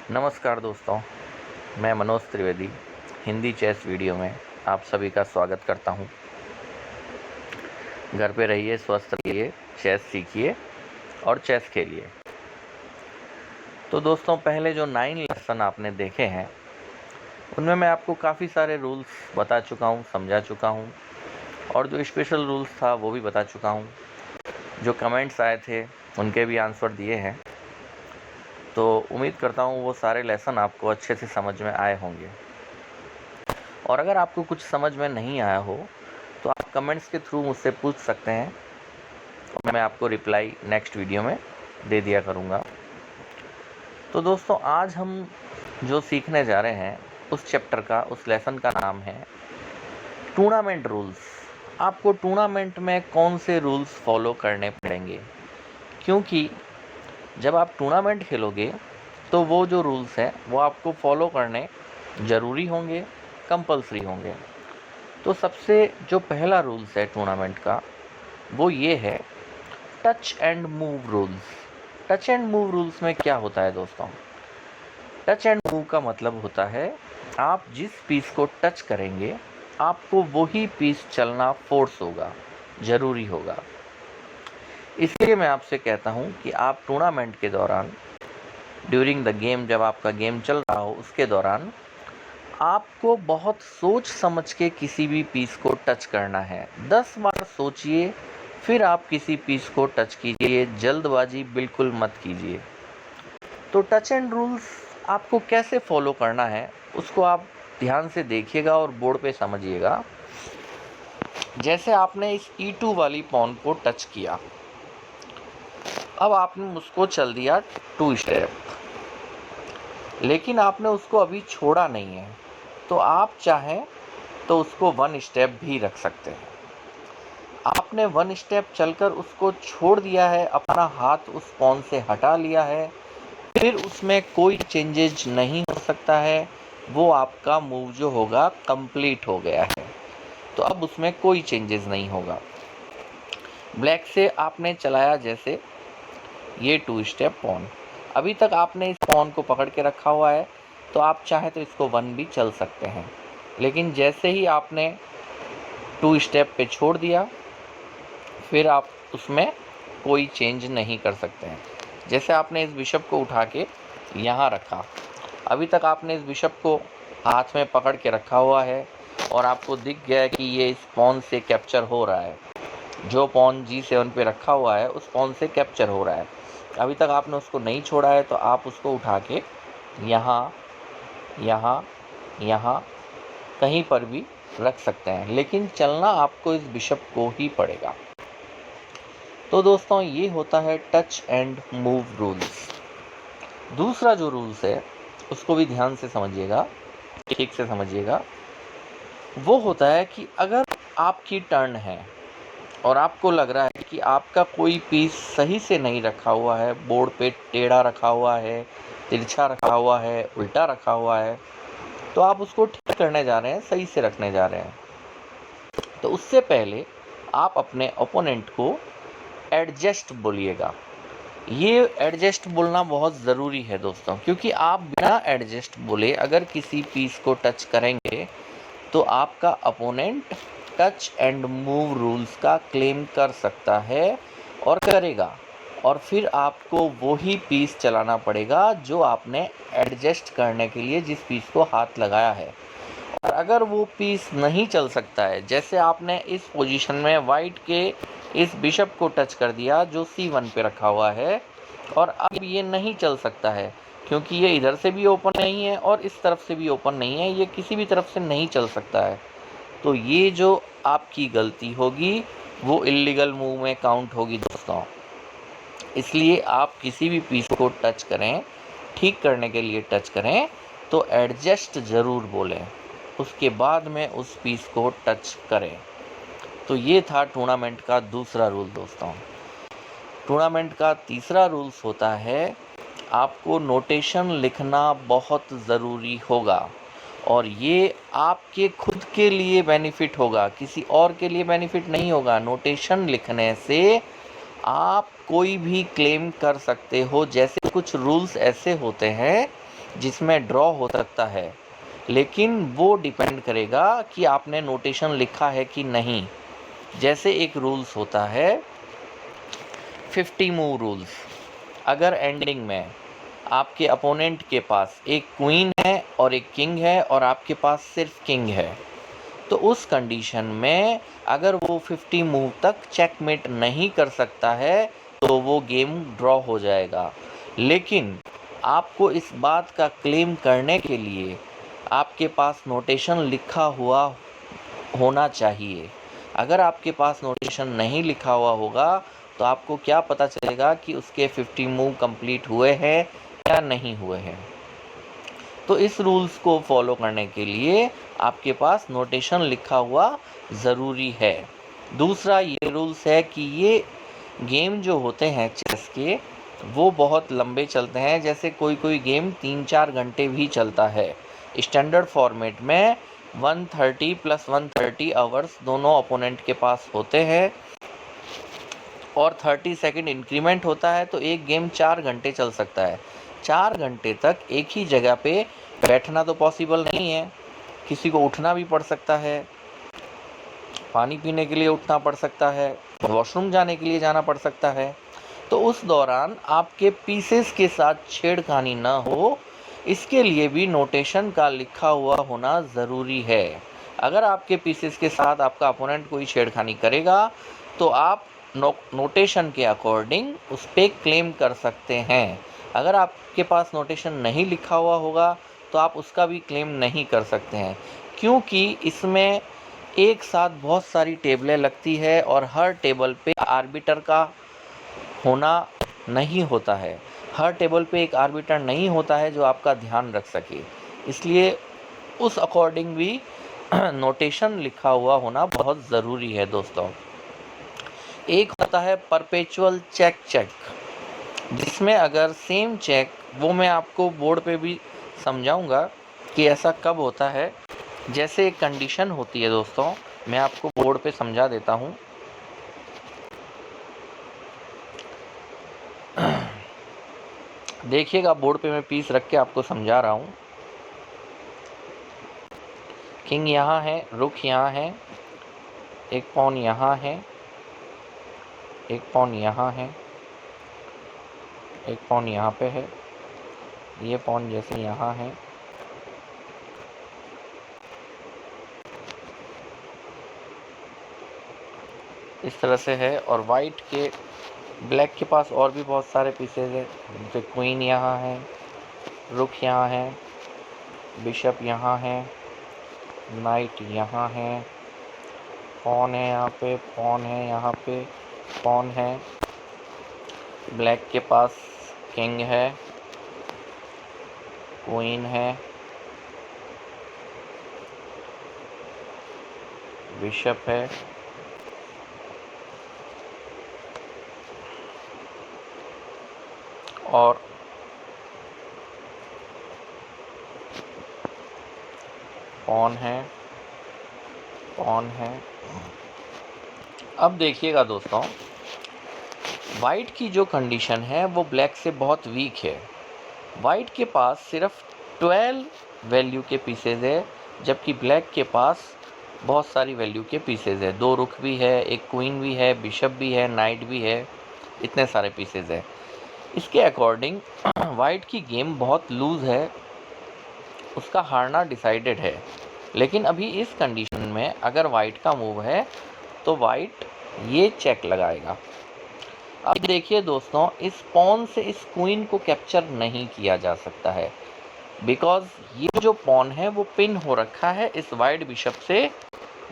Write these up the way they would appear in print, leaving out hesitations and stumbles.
नमस्कार दोस्तों, मैं मनोज त्रिवेदी हिंदी चेस वीडियो में आप सभी का स्वागत करता हूं। घर पे रहिए, स्वस्थ रहिए, चेस सीखिए और चेस खेलिए। तो दोस्तों, पहले जो 9 लेसन आपने देखे हैं उनमें मैं आपको काफ़ी सारे रूल्स बता चुका हूं, समझा चुका हूं और जो स्पेशल रूल्स था वो भी बता चुका हूं। जो कमेंट्स आए थे उनके भी आंसर दिए हैं। तो उम्मीद करता हूँ वो सारे लेसन आपको अच्छे से समझ में आए होंगे। और अगर आपको कुछ समझ में नहीं आया हो तो आप कमेंट्स के थ्रू मुझसे पूछ सकते हैं और मैं आपको रिप्लाई नेक्स्ट वीडियो में दे दिया करूँगा। तो दोस्तों, आज हम जो सीखने जा रहे हैं उस चैप्टर का, उस लेसन का नाम है टूर्नामेंट रूल्स। आपको टूर्नामेंट में कौन से रूल्स फॉलो करने पड़ेंगे, क्योंकि जब आप टूर्नामेंट खेलोगे तो वो जो रूल्स हैं वो आपको फॉलो करने ज़रूरी होंगे, कंपलसरी होंगे। तो सबसे जो पहला रूल्स है टूर्नामेंट का वो ये है touch and move rules. Touch and move rules में क्या होता है दोस्तों? टच एंड मूव का मतलब होता है आप जिस पीस को टच करेंगे आपको वही पीस चलना फोर्स होगा, ज़रूरी होगा। इसलिए मैं आपसे कहता हूँ कि आप टूर्नामेंट के दौरान, ड्यूरिंग द गेम, जब आपका गेम चल रहा हो उसके दौरान आपको बहुत सोच समझ के किसी भी पीस को टच करना है। 10 बार सोचिए फिर आप किसी पीस को टच कीजिए, जल्दबाजी बिल्कुल मत कीजिए। तो टच एंड रूल्स आपको कैसे फॉलो करना है उसको आप ध्यान से देखिएगा और बोर्ड पे समझिएगा। जैसे आपने इस E2 वाली पॉन को टच किया, अब आपने उसको चल दिया 2 स्टेप, लेकिन आपने उसको अभी छोड़ा नहीं है, तो आप चाहें तो उसको 1 स्टेप भी रख सकते हैं। आपने 1 स्टेप चलकर उसको छोड़ दिया है, अपना हाथ उस पॉन से हटा लिया है, फिर उसमें कोई चेंजेज नहीं हो सकता है। वो आपका मूव जो होगा कंप्लीट हो गया है, तो अब उसमें कोई चेंजेस नहीं होगा। ब्लैक से आपने चलाया जैसे ये 2 स्टेप पॉन, अभी तक आपने इस पॉन को पकड़ के रखा हुआ है, तो आप चाहे तो इसको 1 भी चल सकते हैं। लेकिन जैसे ही आपने 2 स्टेप पे छोड़ दिया फिर आप उसमें कोई चेंज नहीं कर सकते हैं। जैसे आपने इस बिशप को उठा के यहाँ रखा, अभी तक आपने इस बिशप को हाथ में पकड़ के रखा हुआ है और आपको दिख गया है कि ये इस पॉन से कैप्चर हो रहा है। जो पॉन G7 पे रखा हुआ है उस पॉन से कैप्चर हो रहा है। अभी तक आपने उसको नहीं छोड़ा है, तो आप उसको उठा के यहाँ, यहाँ, यहाँ कहीं पर भी रख सकते हैं, लेकिन चलना आपको इस बिशप को ही पड़ेगा। तो दोस्तों, ये होता है टच एंड मूव रूल्स। दूसरा जो रूल्स है उसको भी ध्यान से समझिएगा, ठीक से समझिएगा। वो होता है कि अगर आपकी टर्न है और आपको लग रहा है कि आपका कोई पीस सही से नहीं रखा हुआ है, बोर्ड पे टेढ़ा रखा हुआ है, तिरछा रखा हुआ है, उल्टा रखा हुआ है, तो आप उसको ठीक करने जा रहे हैं, सही से रखने जा रहे हैं। तो उससे पहले आप अपने ओपोनेंट को एडजस्ट बोलिएगा। ये एडजस्ट बोलना बहुत ज़रूरी है दोस्तों, क्योंकि आप बिना एडजस्ट बोले अगर किसी पीस को टच करेंगे तो आपका opponent touch and move rules का क्लेम कर सकता है और करेगा, और फिर आपको वही पीस चलाना पड़ेगा जो आपने एडजस्ट करने के लिए जिस पीस को हाथ लगाया है। और अगर वो पीस नहीं चल सकता है, जैसे आपने इस पोजीशन में वाइट के इस बिशप को टच कर दिया जो C1 पे रखा हुआ है, और अब ये नहीं चल सकता है क्योंकि ये इधर से भी ओपन नहीं है और इस तरफ से भी ओपन नहीं है, ये किसी भी तरफ से नहीं चल सकता है, तो ये जो आपकी गलती होगी वो इल्लीगल मूव में काउंट होगी दोस्तों। इसलिए आप किसी भी पीस को टच करें, ठीक करने के लिए टच करें, तो एडजस्ट ज़रूर बोलें, उसके बाद में उस पीस को टच करें। तो ये था टूर्नामेंट का दूसरा रूल दोस्तों। टूर्नामेंट का तीसरा रूल्स होता है आपको नोटेशन लिखना बहुत ज़रूरी होगा, और ये आपके खुद के लिए बेनिफिट होगा, किसी और के लिए बेनिफिट नहीं होगा। नोटेशन लिखने से आप कोई भी क्लेम कर सकते हो। जैसे कुछ रूल्स ऐसे होते हैं जिसमें ड्रॉ हो सकता है, लेकिन वो डिपेंड करेगा कि आपने नोटेशन लिखा है कि नहीं। जैसे एक रूल्स होता है 50 मूव रूल्स। अगर एंडिंग में आपके अपोनेंट के पास एक क्वीन है और एक किंग है और आपके पास सिर्फ किंग है, तो उस कंडीशन में अगर वो 50 मूव तक चेकमेट नहीं कर सकता है तो वो गेम ड्रॉ हो जाएगा। लेकिन आपको इस बात का क्लेम करने के लिए आपके पास नोटेशन लिखा हुआ होना चाहिए। अगर आपके पास नोटेशन नहीं लिखा हुआ होगा तो आपको क्या पता चलेगा कि उसके 50 मूव कंप्लीट हुए हैं या नहीं हुए हैं। तो इस रूल्स को फॉलो करने के लिए आपके पास नोटेशन लिखा हुआ ज़रूरी है। दूसरा ये रूल्स है कि ये गेम जो होते हैं चेस के, वो बहुत लंबे चलते हैं। जैसे कोई कोई गेम 3-4 घंटे भी चलता है। स्टैंडर्ड फॉर्मेट में 130 + 130 आवर्स दोनों अपोनेंट के पास होते हैं और 30 सेकंड इंक्रीमेंट होता है, तो एक गेम 4 घंटे चल सकता है। 4 घंटे तक एक ही जगह पे बैठना तो पॉसिबल नहीं है, किसी को उठना भी पड़ सकता है, पानी पीने के लिए उठना पड़ सकता है, वॉशरूम जाने के लिए जाना पड़ सकता है। तो उस दौरान आपके पीसेस के साथ छेड़खानी ना हो, इसके लिए भी नोटेशन का लिखा हुआ होना ज़रूरी है। अगर आपके पीसेस के साथ आपका अपोनेंट कोई छेड़खानी करेगा तो आप नोटेशन के अकॉर्डिंग उस पर क्लेम कर सकते हैं। अगर आपके पास नोटेशन नहीं लिखा हुआ होगा तो आप उसका भी क्लेम नहीं कर सकते हैं, क्योंकि इसमें एक साथ बहुत सारी टेबलें लगती है और हर टेबल पे आर्बिटर का होना नहीं होता है। हर टेबल पे एक आर्बिटर नहीं होता है जो आपका ध्यान रख सके, इसलिए उस अकॉर्डिंग भी नोटेशन लिखा हुआ होना बहुत ज़रूरी है दोस्तों। एक होता है परपेचुअल चेक, जिसमें अगर सेम चेक, वो मैं आपको बोर्ड पे भी समझाऊंगा कि ऐसा कब होता है। जैसे एक कंडीशन होती है दोस्तों, मैं आपको बोर्ड पे समझा देता हूँ। देखिएगा, बोर्ड पे मैं पीस रख के आपको समझा रहा हूँ। किंग यहाँ है, रुक यहाँ है, एक पॉन यहाँ है, एक पॉन यहाँ है, एक पॉन यहाँ पे है, ये पॉन जैसे यहाँ है, इस तरह से है। और वाइट के, ब्लैक के पास और भी बहुत सारे पीसेज है, जैसे क्वीन यहाँ है, रुक यहाँ है, बिशप यहाँ है, नाइट यहाँ है, पॉन है यहाँ पे, पॉन है यहाँ पे, पॉन है। ब्लैक के पास किंग है, क्वीन है, बिशप है, और पॉन है, पॉन है। अब देखिएगा दोस्तों, वाइट की जो कंडीशन है वो ब्लैक से बहुत वीक है। वाइट के पास सिर्फ 12 वैल्यू के पीसेज है, जबकि ब्लैक के पास बहुत सारी वैल्यू के पीसेज है। 2 रुख भी है, एक क्वीन भी है, बिशप भी है, नाइट भी है, इतने सारे पीसेज है। इसके अकॉर्डिंग वाइट की गेम बहुत लूज़ है, उसका हारना डिसाइडेड है। लेकिन अभी इस कंडीशन में अगर वाइट का मूव है तो वाइट ये चेक लगाएगा। अब देखिए दोस्तों, इस पॉन से इस क्वीन को कैप्चर नहीं किया जा सकता है, बिकॉज ये जो पॉन है वो पिन हो रखा है इस वाइट बिशप से,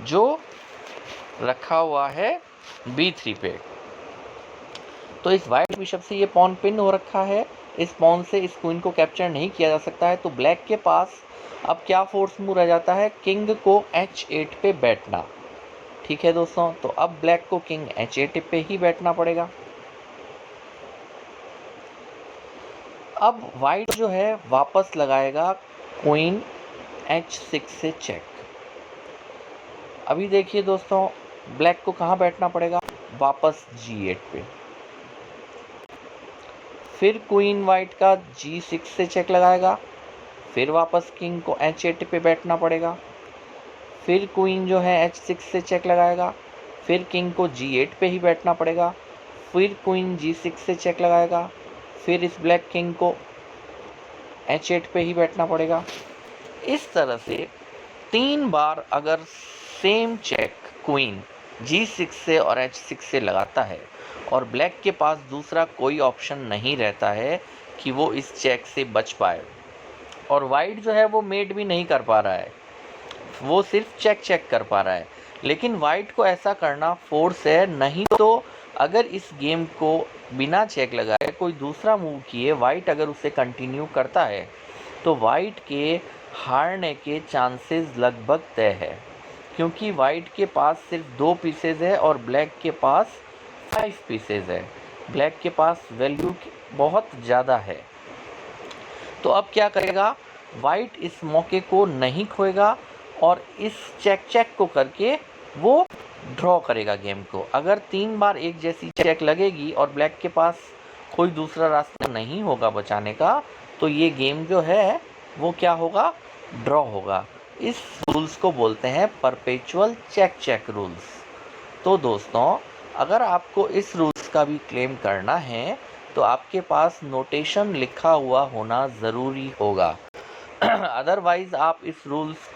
जो रखा हुआ है B3 पे। तो इस वाइट बिशप से ये पॉन पिन हो रखा है, इस पॉन से इस क्वीन को कैप्चर नहीं किया जा सकता है। तो ब्लैक के पास अब क्या फोर्स मूव रह जाता है, किंग को H8 पे बैठना। ठीक है दोस्तों, तो अब ब्लैक को किंग H8 पे ही बैठना पड़ेगा। अब वाइट जो है वापस लगाएगा क्वीन H6 से चेक। अभी देखिए दोस्तों, ब्लैक को कहाँ बैठना पड़ेगा, वापस G8 पे। फिर क्वीन वाइट का G6 से चेक लगाएगा, फिर वापस किंग को h8 पे बैठना पड़ेगा, फिर क्वीन जो है h6 से चेक लगाएगा, फिर किंग को g8 पे ही बैठना पड़ेगा, फिर क्वीन g6 से चेक लगाएगा, फिर इस ब्लैक किंग को h8 पे ही बैठना पड़ेगा। इस तरह से 3 बार अगर सेम चेक क्वीन g6 से और h6 से लगाता है और ब्लैक के पास दूसरा कोई ऑप्शन नहीं रहता है कि वो इस चेक से बच पाए, और वाइट जो है वो मेट भी नहीं कर पा रहा है, वो सिर्फ चेक कर पा रहा है, लेकिन वाइट को ऐसा करना फोर्स है। नहीं तो अगर इस गेम को बिना चेक लगाए कोई दूसरा मूव किए वाइट अगर उसे कंटिन्यू करता है तो वाइट के हारने के चांसेस लगभग तय है, क्योंकि वाइट के पास सिर्फ 2 पीसेज है और ब्लैक के पास 5 पीसेज है। ब्लैक के पास वैल्यू बहुत ज़्यादा है। तो अब क्या करेगा, वाइट इस मौके को नहीं खोएगा और इस चेक को करके वो ड्रॉ करेगा गेम को। अगर 3 बार एक जैसी चेक लगेगी और ब्लैक के पास कोई दूसरा रास्ता नहीं होगा बचाने का, तो ये गेम जो है वो क्या होगा, ड्रॉ होगा। इस रूल्स को बोलते हैं परपेचुअल चेक रूल्स। तो दोस्तों, अगर आपको इस रूल्स का भी क्लेम करना है तो आपके पास नोटेशन लिखा हुआ होना ज़रूरी होगा। अदरवाइज़ आप इस रूल्स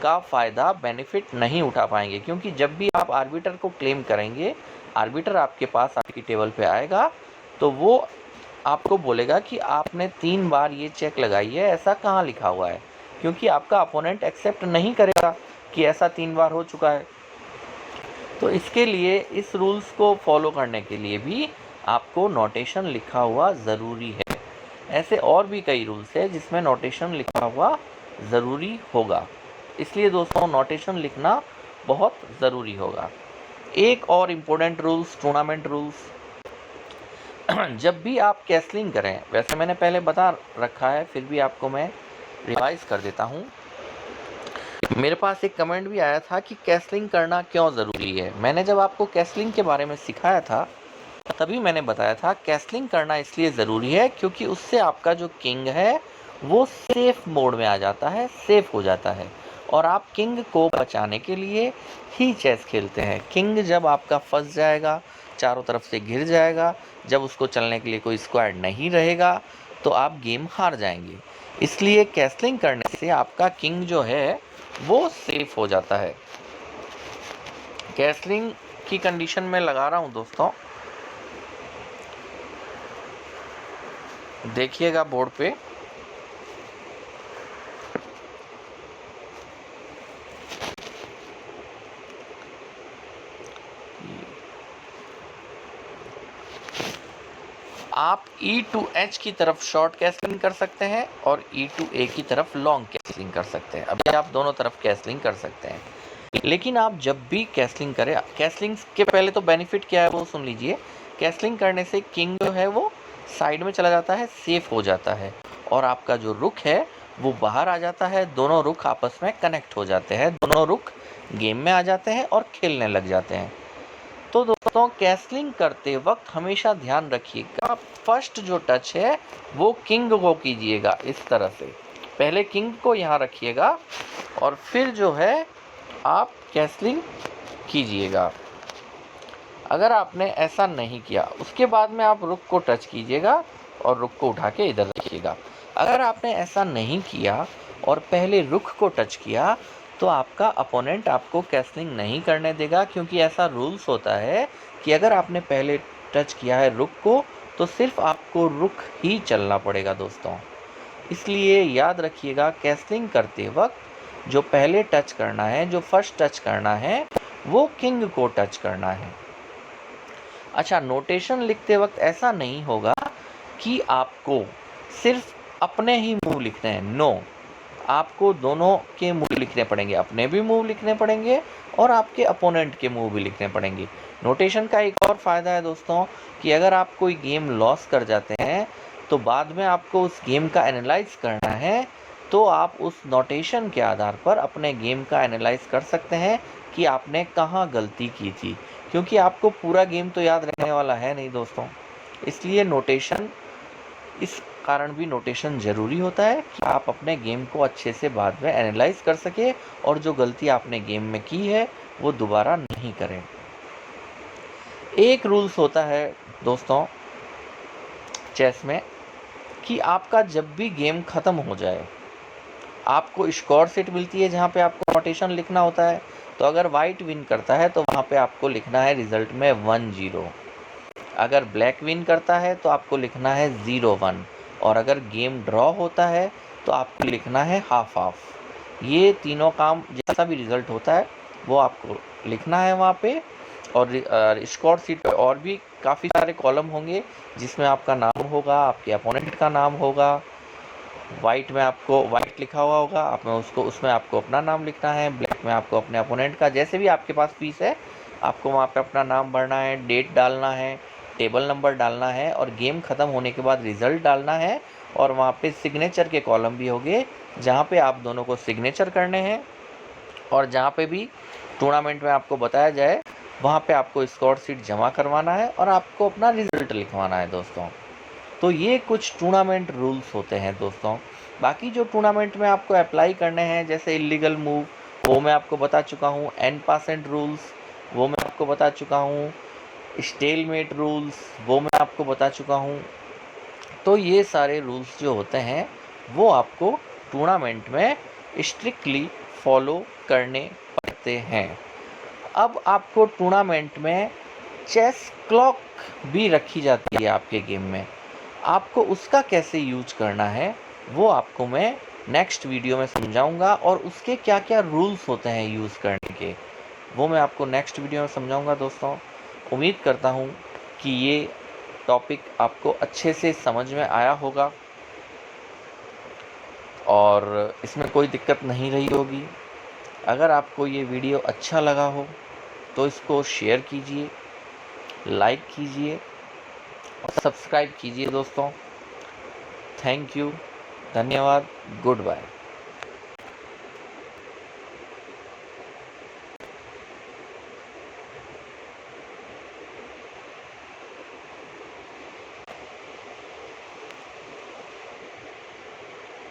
का फ़ायदा बेनिफिट नहीं उठा पाएंगे, क्योंकि जब भी आप आर्बिटर को क्लेम करेंगे, आर्बिटर आपके पास आपकी टेबल पे आएगा तो वो आपको बोलेगा कि आपने 3 बार ये चेक लगाई है, ऐसा कहाँ लिखा हुआ है, क्योंकि आपका अपोनेंट एक्सेप्ट नहीं करेगा कि ऐसा 3 बार हो चुका है। तो इसके लिए इस रूल्स को फॉलो करने के लिए भी आपको नोटेशन लिखा हुआ ज़रूरी है। ऐसे और भी कई रूल्स है जिसमें नोटेशन लिखा हुआ ज़रूरी होगा, इसलिए दोस्तों नोटेशन लिखना बहुत ज़रूरी होगा। एक और इम्पोर्टेंट रूल्स, टूर्नामेंट रूल्स। जब भी आप कैसलिंग करें, वैसे मैंने पहले बता रखा है, फिर भी आपको मैं रिवाइज कर देता हूँ। मेरे पास एक कमेंट भी आया था कि कैसलिंग करना क्यों ज़रूरी है। मैंने जब आपको कैसलिंग के बारे में सिखाया था तभी मैंने बताया था कैसलिंग करना इसलिए ज़रूरी है क्योंकि उससे आपका जो किंग है वो सेफ मोड में आ जाता है, सेफ हो जाता है, और आप किंग को बचाने के लिए ही चेस खेलते हैं। किंग जब आपका फंस जाएगा, चारों तरफ से घिर जाएगा, जब उसको चलने के लिए कोई स्क्वाड नहीं रहेगा तो आप गेम हार जाएंगे। इसलिए कैसलिंग करने से आपका किंग जो है वो सेफ हो जाता है। कैसलिंग की कंडीशन में लगा रहा हूँ दोस्तों, देखिएगा बोर्ड पे। आप E to H की तरफ शॉर्ट कैसलिंग कर सकते हैं और E to A की तरफ लॉन्ग कैसलिंग कर सकते हैं। अभी आप दोनों तरफ कैसलिंग कर सकते हैं, लेकिन आप जब भी कैसलिंग करें, कैसलिंग के पहले तो बेनिफिट क्या है वो सुन लीजिए। कैसलिंग करने से किंग जो है वो साइड में चला जाता है, सेफ हो जाता है, और आपका जो रुख है वो बाहर आ जाता है। दोनों रुख आपस में कनेक्ट हो जाते हैं, दोनों रुख गेम में आ जाते हैं और खेलने लग जाते हैं। तो दोस्तों, कैसलिंग करते वक्त हमेशा ध्यान रखिएगा, फर्स्ट जो टच है वो किंग को कीजिएगा। इस तरह से पहले किंग को यहाँ रखिएगा और फिर जो है आप कैसलिंग कीजिएगा। अगर आपने ऐसा नहीं किया, उसके बाद में आप रुक को टच कीजिएगा और रुक को उठा के इधर रखिएगा। अगर आपने ऐसा नहीं किया और पहले रुक को टच किया तो आपका अपोनेंट आपको कैसलिंग नहीं करने देगा, क्योंकि ऐसा रूल्स होता है कि अगर आपने पहले टच किया है रुक को तो सिर्फ आपको रुक ही चलना पड़ेगा दोस्तों। इसलिए याद रखिएगा, कैसलिंग करते वक्त जो पहले टच करना है, जो फर्स्ट टच करना है, वो किंग को टच करना है। अच्छा, नोटेशन लिखते वक्त ऐसा नहीं होगा कि आपको सिर्फ अपने ही मूव लिखने हैं, नो, आपको दोनों के मूव लिखने पड़ेंगे, अपने भी मूव लिखने पड़ेंगे और आपके अपोनेंट के मूव भी लिखने पड़ेंगे। नोटेशन का एक और फ़ायदा है दोस्तों कि अगर आप कोई गेम लॉस कर जाते हैं तो बाद में आपको उस गेम का एनालाइज करना है, तो आप उस नोटेशन के आधार पर अपने गेम का एनालाइज कर सकते हैं कि आपने कहाँ गलती की थी, क्योंकि आपको पूरा गेम तो याद रहने वाला है नहीं दोस्तों। इसलिए नोटेशन इस कारण भी नोटेशन ज़रूरी होता है कि आप अपने गेम को अच्छे से बाद में एनालाइज कर सके और जो गलती आपने गेम में की है वो दोबारा नहीं करें। एक रूल्स होता है दोस्तों चेस में कि आपका जब भी गेम ख़त्म हो जाए, आपको स्कोर शीट मिलती है जहाँ पे आपको नोटेशन लिखना होता है। तो अगर वाइट विन करता है तो वहाँ पे आपको लिखना है रिजल्ट में 1-0। अगर ब्लैक विन करता है तो आपको लिखना है 0-1। और अगर गेम ड्रॉ होता है तो आपको लिखना है हाफ हाफ। ये तीनों काम जैसा भी रिजल्ट होता है वो आपको लिखना है वहाँ पे। और स्कोर शीट पे और भी काफ़ी सारे कॉलम होंगे जिसमें आपका नाम होगा, आपके अपोनेंट का नाम होगा। वाइट में आपको वाइट लिखा हुआ होगा, उसमें आपको अपना नाम लिखना है। ब्लैक में आपको अपने अपोनेंट का, जैसे भी आपके पास पीस है आपको वहाँ पे अपना नाम भरना है, डेट डालना है, टेबल नंबर डालना है और गेम ख़त्म होने के बाद रिज़ल्ट डालना है। और वहाँ पे सिग्नेचर के कॉलम भी होंगे जहाँ पे आप दोनों को सिग्नेचर करने हैं। और जहाँ पे भी टूर्नामेंट में आपको बताया जाए वहाँ पे आपको स्कोर शीट जमा करवाना है और आपको अपना रिज़ल्ट लिखवाना है दोस्तों। तो ये कुछ टूर्नामेंट रूल्स होते हैं दोस्तों। बाकी जो टूर्नामेंट में आपको अप्लाई करने हैं जैसे इलीगल मूव वो मैं आपको बता चुका हूँ, N% रूल्स वो मैं आपको बता चुका हूँ, स्टेलमेट रूल्स वो मैं आपको बता चुका हूँ। तो ये सारे रूल्स जो होते हैं वो आपको टूर्नामेंट में स्ट्रिक्टली फॉलो करने पड़ते हैं। अब आपको टूर्नामेंट में चेस क्लॉक भी रखी जाती है आपके गेम में। आपको उसका कैसे यूज करना है वो आपको मैं नेक्स्ट वीडियो में समझाऊंगा और उसके क्या क्या रूल्स होते हैं यूज़ करने के वो मैं आपको नेक्स्ट वीडियो में समझाऊंगा दोस्तों। उम्मीद करता हूँ कि ये टॉपिक आपको अच्छे से समझ में आया होगा और इसमें कोई दिक्कत नहीं रही होगी। अगर आपको ये वीडियो अच्छा लगा हो तो इसको शेयर कीजिए, लाइक कीजिए और सब्सक्राइब कीजिए दोस्तों। थैंक यू, धन्यवाद, गुड बाय।